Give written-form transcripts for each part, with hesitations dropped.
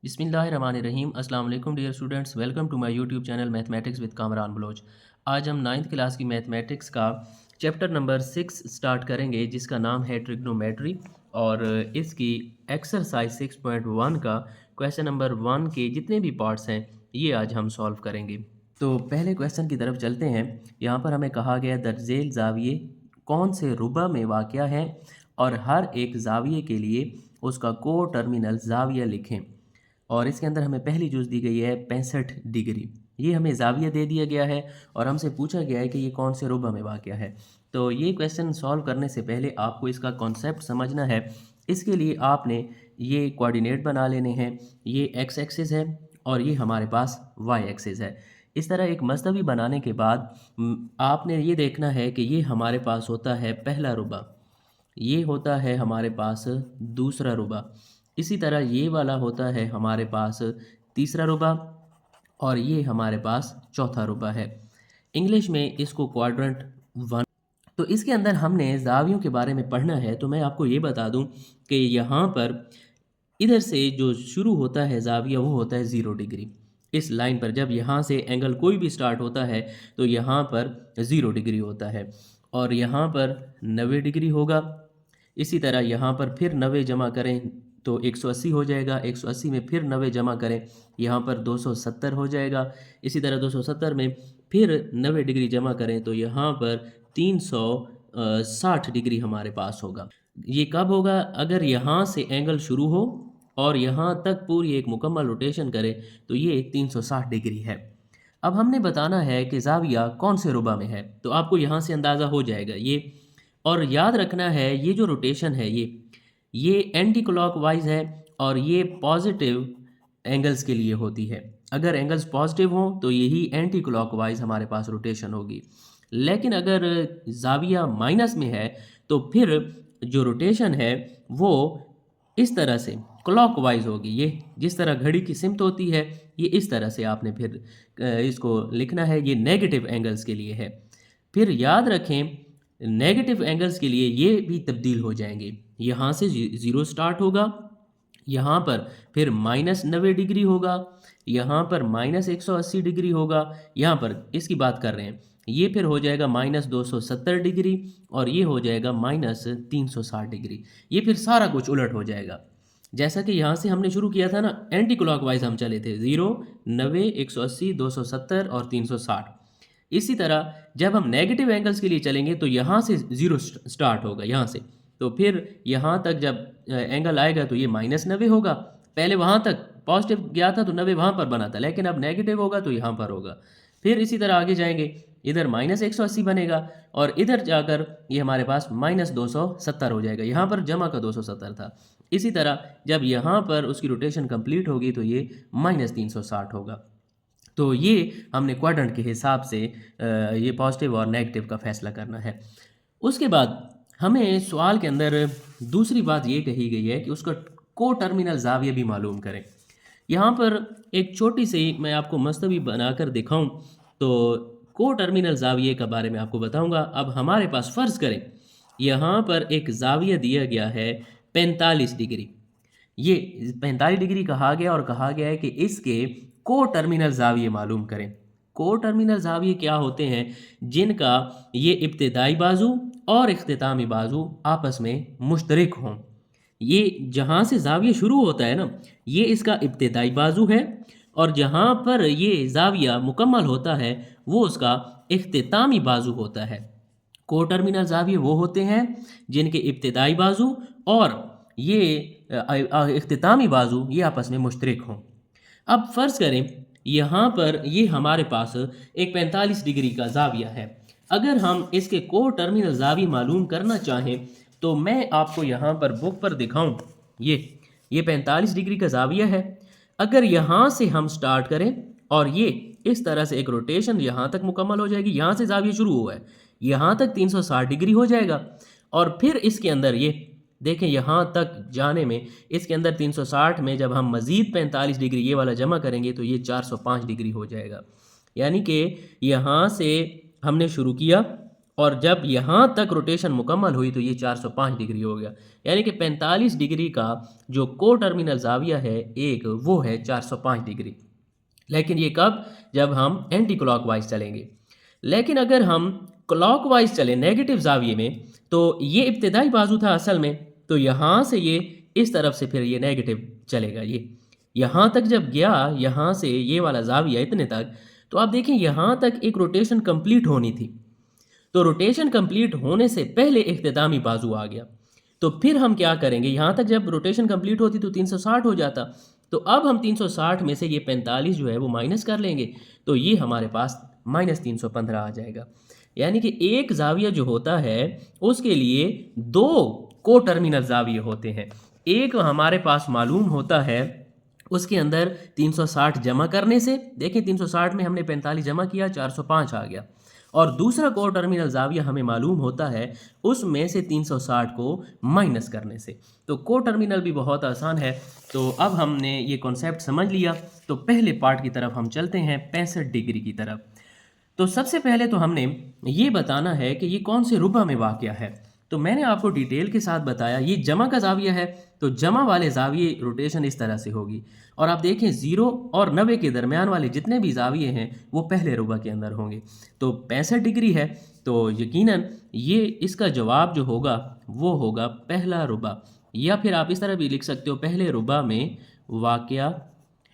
बिस्मिल्लाहिर्रहमानिर्रहीम। अस्सलाम वालेकुम dear students, welcome to my YouTube channel mathematics with Kamran Baloch. आज हम 9th क्लास की मैथमेटिक्स का चैप्टर नंबर 6 स्टार्ट करेंगे, जिसका नाम है ट्रिग्नोमेट्री। और इसकी एक्सरसाइज 6.1 का क्वेश्चन नंबर 1 के जितने भी पार्ट्स हैं ये आज हम सॉल्व करेंगे। तो पहले क्वेश्चन की तरफ चलते हैं। यहाँ पर हमें कहा गया दर्जेल जाविये कौन से रुबा में वाक़या है और हर एक जाविये के लिए उसका को टर्मिनल जाविया लिखें। और इसके अंदर हमें पहली जुज़ दी गई है 65 डिग्री। ये हमें ज़ाविया दे दिया गया है और हमसे पूछा गया है कि ये कौन से रुबा में वाक़या है। तो ये क्वेश्चन सॉल्व करने से पहले आपको इसका कॉन्सेप्ट समझना है। इसके लिए आपने ये कोऑर्डिनेट बना लेने हैं। ये एक्स एक्सिस है और ये हमारे पास वाई एक्सिस है। इस तरह एक मस्तवी बनाने के बाद आपने ये देखना है कि ये हमारे पास होता है पहला रुबा, ये होता है हमारे पास दूसरा रुबा, इसी तरह ये वाला होता है हमारे पास तीसरा रुबा और ये हमारे पास चौथा रुबा है। इंग्लिश में इसको क्वाड्रेंट 1। तो इसके अंदर हमने ज़ावियों के बारे में पढ़ना है। तो मैं आपको ये बता दूं कि यहाँ पर इधर से जो शुरू होता है ज़ाविया वो होता है 0 डिग्री। इस लाइन पर जब यहाँ से एंगल कोई भी स्टार्ट होता है तो यहाँ पर 0 डिग्री होता है और यहाँ पर 90 डिग्री होगा। इसी तरह यहाँ पर फिर 90 जमा करें तो 180 हो जाएगा। 180 में फिर 90 जमा करें, यहाँ पर 270 हो जाएगा। इसी तरह 270 में फिर 90 डिग्री जमा करें तो यहाँ पर 360 डिग्री हमारे पास होगा। ये कब होगा? अगर यहाँ से एंगल शुरू हो और यहाँ तक पूरी एक मुकम्मल रोटेशन करे तो ये 360 डिग्री है। अब हमने बताना है कि ज़ाविया कौन से रुबा में है, तो आपको यहाँ से अंदाज़ा हो जाएगा ये। और याद रखना है ये जो रोटेशन है ये एंटी क्लॉकवाइज है और ये पॉजिटिव एंगल्स के लिए होती है। अगर एंगल्स पॉजिटिव हों तो यही एंटी क्लॉकवाइज हमारे पास रोटेशन होगी। लेकिन अगर ज़ाविया माइनस में है तो फिर जो रोटेशन है वो इस तरह से क्लॉकवाइज होगी। ये जिस तरह घड़ी की सिमत होती है ये इस तरह से आपने फिर इसको लिखना है। ये नेगेटिव एंगल्स के लिए है। फिर याद रखें नेगेटिव एंगल्स के लिए ये भी तब्दील हो जाएंगे। यहाँ से 0 स्टार्ट होगा, यहाँ पर फिर -90 डिग्री होगा, यहाँ पर -180 डिग्री होगा, यहाँ पर इसकी बात कर रहे हैं ये फिर हो जाएगा -270 डिग्री और ये हो जाएगा -360 डिग्री। ये फिर सारा कुछ उलट हो जाएगा। जैसा कि यहाँ से हमने शुरू किया था ना, एंटी क्लॉकवाइज हम चले थे 0, 90, 180, 270 और 360। इसी तरह जब हम नेगेटिव एंगल्स के लिए चलेंगे तो यहाँ से 0 स्टार्ट होगा यहाँ से, तो फिर यहाँ तक जब एंगल आएगा तो ये -90 होगा। पहले वहाँ तक पॉजिटिव गया था तो 90 वहाँ पर बना था, लेकिन अब नेगेटिव होगा तो यहाँ पर होगा। फिर इसी तरह आगे जाएंगे, इधर -180 बनेगा और इधर जाकर ये हमारे पास -270 हो जाएगा। यहाँ पर जमा का 270 था। इसी तरह जब यहाँ पर उसकी रोटेशन कंप्लीट होगी तो ये -360 होगा। तो ये हमने क्वाड्रेंट के हिसाब से ये पॉजिटिव और नेगेटिव का फैसला करना है। उसके बाद हमें सवाल के अंदर दूसरी बात ये कही गई है कि उसका को टर्मिनल ज़ाविया भी मालूम करें। यहाँ पर एक छोटी सी मैं आपको मस्तवी बनाकर दिखाऊं तो को टर्मिनल ज़ाविये के बारे में आपको बताऊंगा। अब हमारे पास फ़र्ज़ करें यहाँ पर एक ज़ाविया दिया गया है 45 डिग्री। ये 45 डिग्री कहा गया और कहा गया है कि इसके को टर्मिनल ज़ाविये मालूम करें। को टर्मिनल ज़ाविये क्या होते हैं? जिनका ये इब्तिदाई बाजू और इख्तितामी बाजू आपस में मुश्तरक हों। ये जहाँ से ज़ाविया शुरू होता है ना, ये इसका इब्तिदाई बाजू है और जहाँ पर ये ज़ाविया मुकम्मल होता है वो उसका इख्तितामी बाजू होता है। को टर्मिनल ज़ाविये वो होते हैं जिनके इब्तिदाई बाजू और ये इख्तितामी बाजू ये आपस में मुश्तरक हों। अब फ़र्ज़ करें यहाँ पर ये हमारे पास एक 45 डिग्री का ज़ाविया है। अगर हम इसके को टर्मिनल ज़ाविये मालूम करना चाहें तो मैं आपको यहाँ पर बुक पर दिखाऊं, ये 45 डिग्री का ज़ाविया है। अगर यहाँ से हम स्टार्ट करें और ये इस तरह से एक रोटेशन यहाँ तक मुकम्मल हो जाएगी, यहाँ से ज़ाविया शुरू हुआ है, यहाँ तक 360 डिग्री हो जाएगा और फिर इसके अंदर ये देखें यहाँ तक जाने में इसके अंदर 360 में जब हम मज़ीद 45 डिग्री ये वाला जमा करेंगे तो ये 405 डिग्री हो जाएगा। यानी कि यहाँ से हमने शुरू किया और जब यहाँ तक रोटेशन मुकम्मल हुई तो ये 405 डिग्री हो गया। यानी कि 45 डिग्री का जो को टर्मिनल ज़ाविया है एक, वो है 405 डिग्री। लेकिन ये कब? जब हम एंटी क्लॉकवाइज चलेंगे। लेकिन अगर हम क्लॉकवाइज चले नेगेटिव ज़ाविये में, तो ये इब्तिदाई बाजू था असल में, तो यहाँ से ये इस तरफ से फिर ये नेगेटिव चलेगा। ये यहाँ तक जब गया, यहाँ से ये वाला ज़ाविया इतने तक, तो आप देखें यहाँ तक एक रोटेशन कंप्लीट होनी थी। तो रोटेशन कंप्लीट होने से पहले इख्तितामी बाजू आ गया। तो फिर हम क्या करेंगे, यहाँ तक जब रोटेशन कंप्लीट होती तो 360 हो जाता। तो अब हम 360 में से ये 45 जो है वो माइनस कर लेंगे, तो ये हमारे पास -315 आ जाएगा। यानी कि एक ज़ाविया जो होता है उसके लिए दो को टर्मिनल ज़ाविये होते हैं। एक हमारे पास मालूम होता है, उसके अंदर 360 जमा करने से, देखें 360 में हमने 45 जमा किया, 405 आ गया। और दूसरा को टर्मिनल ज़ाविया हमें मालूम होता है, उसमें से 360 को माइनस करने से। तो को टर्मिनल भी बहुत आसान है। तो अब हमने ये कॉन्सेप्ट समझ लिया, तो पहले पार्ट की तरफ हम चलते हैं, 65 डिग्री की तरफ। तो सबसे पहले तो हमने ये बताना है कि ये कौन से रुबा में वाक़या है। तो मैंने आपको डिटेल के साथ बताया, ये जमा का ज़ाविया है, तो जमा वाले ज़ाविये रोटेशन इस तरह से होगी। और आप देखें 0 और 90 के दरमियान वाले जितने भी ज़ाविये हैं वो पहले रुबा के अंदर होंगे। तो 65 डिग्री है, तो यकीनन ये इसका जवाब जो होगा वो होगा पहला रुबा, या फिर आप इस तरह भी लिख सकते हो, पहले रुबा में वाक़या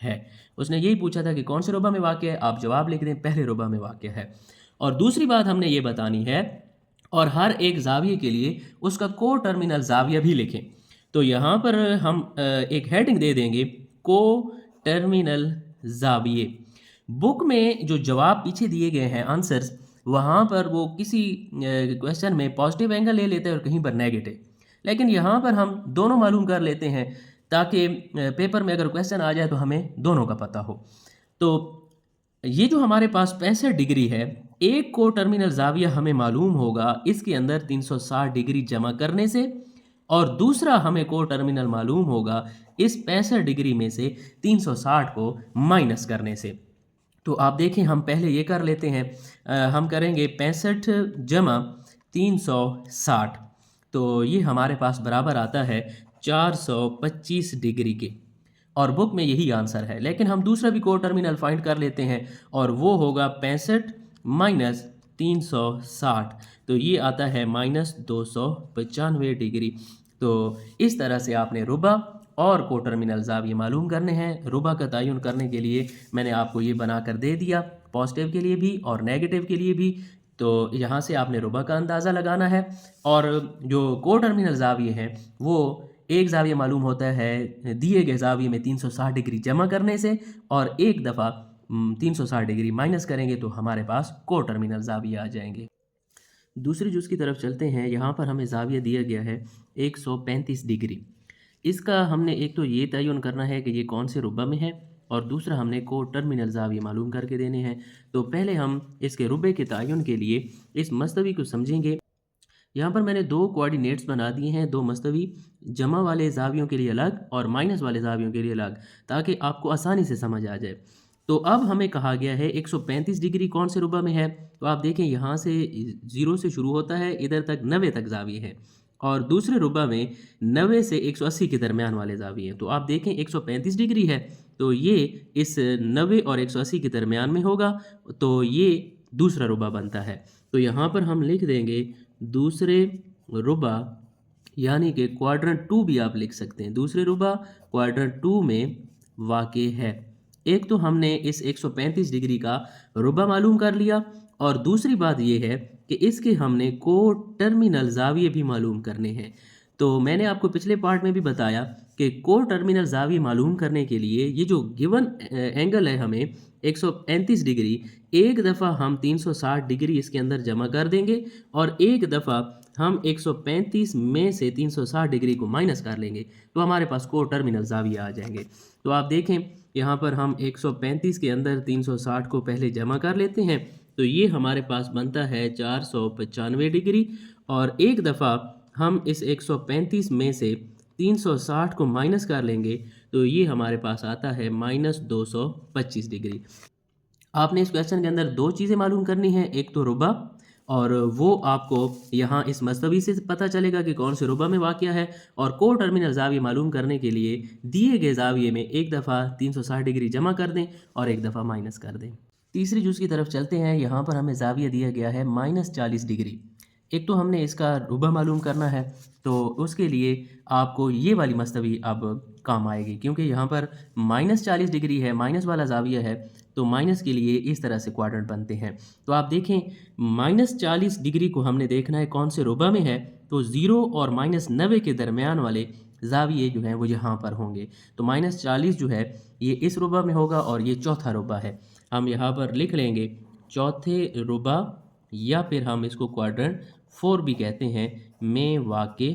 है। उसने यही पूछा था कि कौन से रुबा में वाक़या है, आप जवाब लिख दें पहले रुबा में वाक़या है। और दूसरी बात हमने ये बतानी है, और हर एक ज़ाविये के लिए उसका को टर्मिनल ज़ाविया भी लिखें। तो यहाँ पर हम एक हेडिंग दे देंगे, को टर्मिनल ज़ाविये। बुक में जो जवाब पीछे दिए गए हैं आंसर्स, वहाँ पर वो किसी क्वेश्चन में पॉजिटिव एंगल ले लेते हैं और कहीं पर नेगेटिव, लेकिन यहाँ पर हम दोनों मालूम कर लेते हैं ताकि पेपर में अगर क्वेश्चन आ जाए तो हमें दोनों का पता हो। तो ये जो हमारे पास 65 डिग्री है, एक को टर्मिनल ज़ाविया हमें मालूम होगा इसके अंदर 360 डिग्री जमा करने से, और दूसरा हमें को टर्मिनल मालूम होगा इस 65 डिग्री में से 360 को माइनस करने से। तो आप देखें, हम पहले ये कर लेते हैं, हम करेंगे 65 जमा 360, तो ये हमारे पास बराबर आता है 425 डिग्री के, और बुक में यही आंसर है। लेकिन हम दूसरा भी को टर्मिनल फाइंड कर लेते हैं, और वो होगा 65 माइनस 360, तो ये आता है -295 डिग्री। तो इस तरह से आपने रुबा और को टर्मिनल ज़ाविये मालूम करने हैं। रुबा का तयन करने के लिए मैंने आपको ये बना कर दे दिया, पॉजिटिव के लिए भी और नेगेटिव के लिए भी। तो यहाँ से आपने रुबा का अंदाज़ा लगाना है, और जो को टर्मिनल ज़ाविये हैं वो एक ज़ाविया मालूम होता है दिए गए ज़ाविये में 360 डिग्री जमा करने से, और एक दफ़ा 360 डिग्री माइनस करेंगे तो हमारे पास को टर्मिनल ज़ाविया आ जाएंगे। दूसरी जुज़ की तरफ चलते हैं। यहाँ पर हमें ज़ाविया दिया गया है 135 डिग्री। इसका हमने एक तो ये तयन करना है कि ये कौन से रुबा में है, और दूसरा हमने को टर्मिनल ज़ाविये मालूम करके देने हैं। तो पहले हम इसके रुबे के तयन के लिए इस मस्तवी को समझेंगे। यहाँ पर मैंने दो कोऑर्डिनेट्स बना दिए हैं, दो मस्तवी, जमा वाले ज़ावियों के लिए अलग और माइनस वाले ज़ावियों के लिए अलग, ताकि आपको आसानी से समझ आ जाए। तो अब हमें कहा गया है 135 डिग्री कौन से रुबा में है, तो आप देखें यहाँ से 0 से शुरू होता है, इधर तक 90 तक ज़ाविये है, और दूसरे रुबा में 90 से 180 के दरमियान वाले ज़ाविये हैं। तो आप देखें 135 डिग्री है, तो ये इस 90 और 180 के दरमियान में होगा, तो ये दूसरा रुबा बनता है। तो यहाँ पर हम लिख देंगे दूसरे रुबा, यानी कि क्वाड्रेंट 2 भी आप लिख सकते हैं। दूसरे रुबा क्वाड्रेंट 2 में वाक़े है। एक तो हमने इस 135 डिग्री का रुबा मालूम कर लिया, और दूसरी बात यह है कि इसके हमने को टर्मिनल ज़ाविये भी मालूम करने हैं। तो मैंने आपको पिछले पार्ट में भी बताया कि को टर्मिनल ज़ाविये मालूम करने के लिए ये जो गिवन एंगल है हमें 135 डिग्री, एक दफ़ा हम 360 डिग्री इसके अंदर जमा कर देंगे, और एक दफ़ा हम 135 में से 360 डिग्री को माइनस कर लेंगे, तो हमारे पास को टर्मिनल ज़ाविये आ जाएंगे। तो आप देखें यहाँ पर हम 135 के अंदर 360 को पहले जमा कर लेते हैं, तो ये हमारे पास बनता है 495 डिग्री, और एक दफ़ा हम इस 135 में से 360 को माइनस कर लेंगे, तो ये हमारे पास आता है -225 डिग्री। आपने इस क्वेश्चन के अंदर दो चीज़ें मालूम करनी हैं, एक तो रुबा और वो आपको यहाँ इस मस्तवी से पता चलेगा कि कौन से रुबा में वाक़या है। और को टर्मिनल ज़ाविया मालूम करने के लिए दिए गए ज़ाविये में एक दफ़ा 360 डिग्री जमा कर दें और एक दफ़ा माइनस कर दें। तीसरी जुज़ की तरफ चलते हैं। यहाँ पर हमें ज़ाविया दिया गया है -40 डिग्री। एक तो हमने इसका रुबा मालूम करना है, तो उसके लिए आपको ये वाली मस्तवी अब काम आएगी, क्योंकि यहाँ पर -40 डिग्री है, माइनस वाला ज़ाविया है, तो माइनस के लिए इस तरह से क्वाड्रेंट बनते हैं। तो आप देखें -40 डिग्री को हमने देखना है कौन से रुबा में है, तो 0 और -90 के दरमियान वाले ज़ाविये जो हैं वो यहाँ पर होंगे। तो -40 जो है ये इस रुबा में होगा और ये चौथा रुबा है। हम यहाँ पर लिख लेंगे चौथे रुबा, या फिर हम इसको क्वाड्रेंट 4 भी कहते हैं, में वाक़े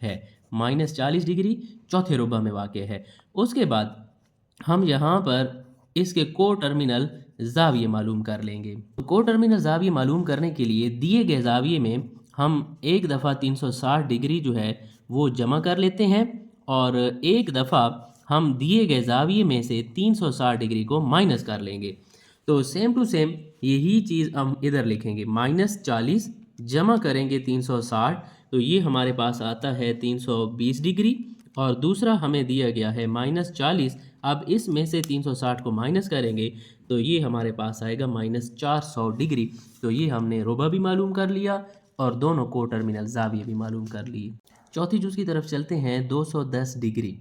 है। -40 डिग्री चौथे रुबा में वाक़े है। उसके बाद हम यहाँ पर इसके को टर्मिनल ज़ाविये मालूम कर लेंगे। तो को टर्मिनल ज़ाविये मालूम करने के लिए दिए गए ज़ाविये में हम एक दफ़ा 360 डिग्री जो है वो जमा कर लेते हैं और एक दफ़ा हम दिए गए ज़ाविये में से 360 डिग्री को माइनस कर लेंगे। तो सेम टू सेम यही चीज़ हम इधर लिखेंगे, -40 जमा करेंगे 360, तो ये हमारे पास आता है 320 डिग्री। और दूसरा हमें दिया गया है -40, अब इसमें से 360 को माइनस करेंगे तो ये हमारे पास आएगा -400 डिग्री। तो ये हमने रुबा भी मालूम कर लिया और दोनों को टर्मिनल ज़ाविये भी मालूम कर लिए। चौथी जुज़ की तरफ चलते हैं। 210 डिग्री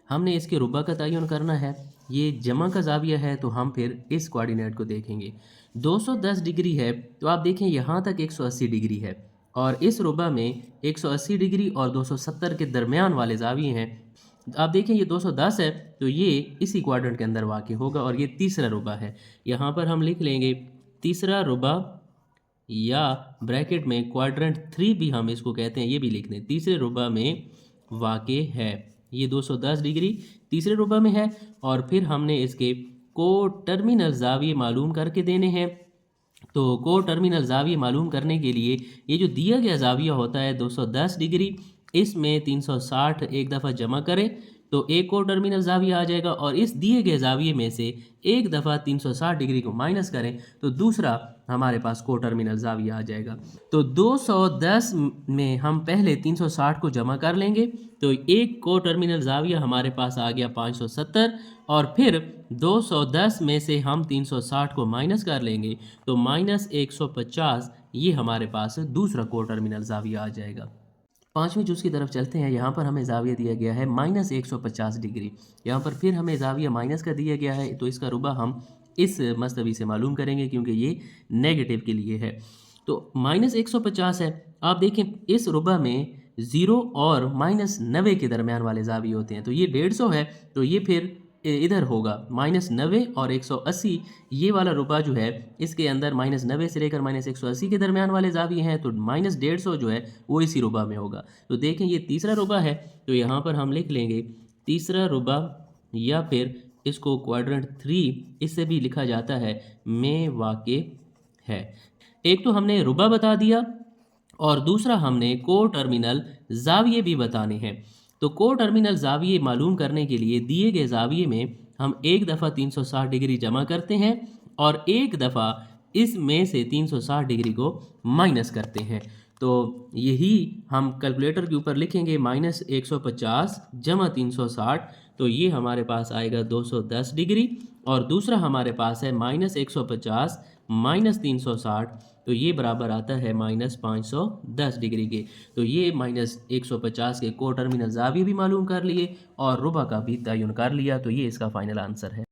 हमने इसके रुबा का तयन करना है। ये जमा का ज़ाविया है, तो हम फिर इस कोऑर्डिनेट को देखेंगे। 210 डिग्री है, तो आप देखें यहाँ तक 180 डिग्री है और इस रुबा में 180 डिग्री और 270 के दरमियान वाले ज़ाविये हैं। आप देखें ये 210 है, तो ये इसी क्वाड्रेंट के अंदर वाक़ई होगा और ये तीसरा रुबा है। यहाँ पर हम लिख लेंगे तीसरा रुबा, या ब्रैकेट में क्वाड्रेंट 3 भी हम इसको कहते हैं, ये भी लिख दें, तीसरे रुबा में वाक़ई है। ये 210 डिग्री तीसरे रुबा में है और फिर हमने इसके को टर्मिनल ज़ाविये मालूम करके देने हैं। तो को टर्मिनल ज़ाविये मालूम करने के लिए ये जो दिया गया ज़ाविया होता है 210 डिग्री, इसमें 360 एक दफ़ा जमा करें तो एक को टर्मिनल ज़ाविया आ जाएगा और इस दिए गए ज़ाविये में से एक दफ़ा 360 डिग्री को माइनस करें तो दूसरा हमारे पास को टर्मिनल ज़ाविया आ जाएगा। तो 210 में हम पहले 360 को जमा कर लेंगे, तो एक को टर्मिनल ज़ाविया हमारे पास आ गया 570 और फिर 210 में से हम 360 को माइनस कर लेंगे तो -150, ये हमारे पास दूसरा को टर्मिनल ज़ाविया आ जाएगा। पाँचवीं जुज़ की तरफ चलते हैं। यहाँ पर हमें ज़ाविया दिया गया है -150 डिग्री। यहाँ पर फिर हमें ज़ाविया माइनस का दिया गया है, तो इसका रुबा हम इस मस्तवी से मालूम करेंगे क्योंकि ये नेगेटिव के लिए है। तो -150 है, आप देखें इस रुबा में 0 और -90 के दरमियान वाले ज़ाविये होते हैं, तो ये 150 है, तो ये फिर इधर होगा -90 और 180। ये वाला रुबा जो है इसके अंदर -90 से लेकर -180 के दरमियान वाले ज़ाविये हैं, तो -150 जो है वो इसी रुबा में होगा। तो देखें ये तीसरा रुबा है, तो यहाँ पर हम लिख लेंगे तीसरा रुबा, या फिर इसको क्वाड्रेंट 3 इससे भी लिखा जाता है, में वाक़ई है। एक तो हमने रुबा बता दिया और दूसरा हमने को टर्मिनल ज़ाविये भी बताने हैं। तो को टर्मिनल ज़ाविये मालूम करने के लिए दिए गए ज़ाविये में हम एक दफ़ा 360 डिग्री जमा करते हैं और एक दफ़ा इसमें से 360 डिग्री को माइनस करते हैं। तो यही हम कैलकुलेटर के ऊपर लिखेंगे, -150 जमा 360, तो ये हमारे पास आएगा 210 डिग्री और दूसरा हमारे पास है -150 -360, तो ये बराबर आता है -510 डिग्री के। तो ये -150 के को टर्मिनल ज़ाविये भी मालूम कर लिए और रुबा का भी तयन कर लिया, तो ये इसका फाइनल आंसर है।